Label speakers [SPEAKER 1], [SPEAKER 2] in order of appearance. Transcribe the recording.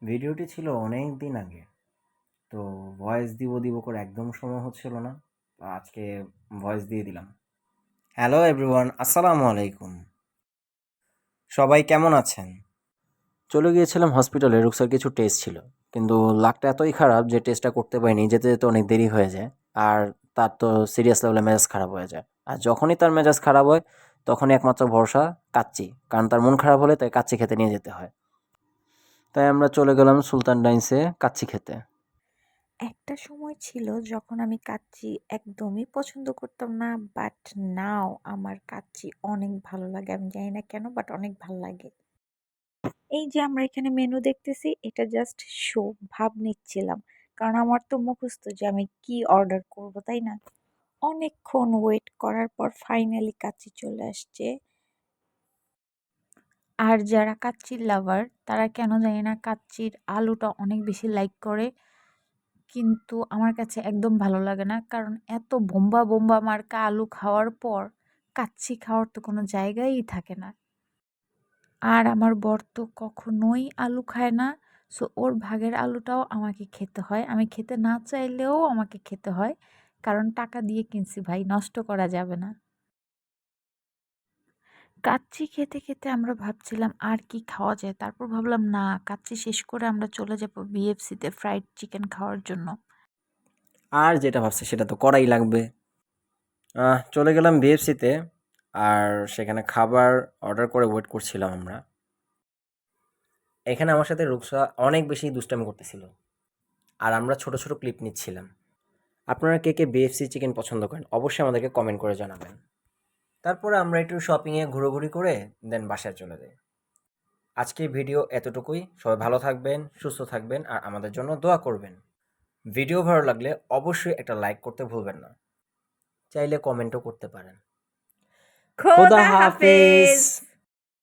[SPEAKER 1] ভিডিওটি ছিল অনেক দিন আগে। তো ভয়েস দিব করে একদম সময় হচ্ছিল না। তো আজকে ভয়েস দিয়ে দিলাম। হ্যালো এভরিওয়ান, আসসালামু আলাইকুম। সবাই কেমন আছেন? চলে গিয়েছিলাম হসপিটালে, রুকসার কিছু টেস্ট ছিল। কিন্তু লাকটা এতই খারাপ যে টেস্টটা করতে পারিনি, যেতে যেতে অনেক দেরি হয়ে যায়। আর তার তো সিরিয়াস লেভেলে মেজাজ খারাপ হয়ে যায়। আর যখনই তার মেজাজ খারাপ হয় তখনই একমাত্র ভরসা কাচ্চি, কারণ তার মন খারাপ হলে তাই কাচ্চি খেতে নিয়ে যেতে হয়। তাই আমরা চলে গেলাম সুলতান ডাইন্সে কাচ্চি খেতে।
[SPEAKER 2] একটা সময় ছিল যখন আমি কাচ্চি একদমই পছন্দ করতাম না, বাট নাও আমার কাচ্চি অনেক ভালো লাগে। আমি জানি না কেন, বাট অনেক ভালো লাগে। এই যে আমরা এখানে মেনু দেখতেছি, এটা জাস্ট শো, ভাব নিচ্ছিলাম, কারণ আমার তো মুখস্থ যে আমি কি অর্ডার করব, তাই না? অনেকক্ষণ ওয়েট করার পর ফাইনালি কাচ্চি চলে আসছে। আর যারা কাচ্চির লাভার তারা কেন জানি না কাচ্চির আলুটা অনেক বেশি লাইক করে, কিন্তু আমার কাছে একদম ভালো লাগে না, কারণ এত বোম্বা বোম্বা মার্কা আলু খাওয়ার পর কাচ্চি খাওয়ার তো কোনো জায়গাই থাকে না। আর আমার বর তো কখনোই আলু খায় না, সো ওর ভাগের আলুটাও আমাকে খেতে হয়, আমি খেতে না চাইলেও আমাকে খেতে হয়, কারণ টাকা দিয়ে কিনছি ভাই, নষ্ট করা যাবে না। কাচ্চি খেতে খেতে আমরা ভাবছিলাম আর কি খাওয়া যায়, তারপর ভাবলাম না, কাচ্চি শেষ করে আমরা চলে যাব বিএফসিতে ফ্রাইড চিকেন খাওয়ার জন্য।
[SPEAKER 1] আর যেটা ভাবছি সেটা তো করাই লাগবে। চলে গেলাম বিএফসিতে। আর সেখানে খাবার অর্ডার করে ওয়েট করছিলাম আমরা। এখানে আমার সাথে রুকসা অনেক বেশি দুষ্টামি করতেছিল। আর আমরা ছোট ছোট ক্লিপ নিচ্ছিলাম। আপনারা কে কে বিএফসি চিকেন পছন্দ করেন অবশ্যই আমাদেরকে কমেন্ট করে জানাবেন। তারপরে আমরা একটু শপিংয়ে ঘোরাঘুরি করে দেন বাসায় চলে যাই। আজকের ভিডিও এতটুকুই। সবাই ভালো থাকবেন, সুস্থ থাকবেন আর আমাদের জন্য দোয়া করবেন। ভিডিও ভালো লাগলে অবশ্যই একটা লাইক করতে ভুলবেন না। চাইলে কমেন্টও করতে পারেন। খোদা
[SPEAKER 2] খোদা
[SPEAKER 1] হাফেজ।
[SPEAKER 2] হাফেজ।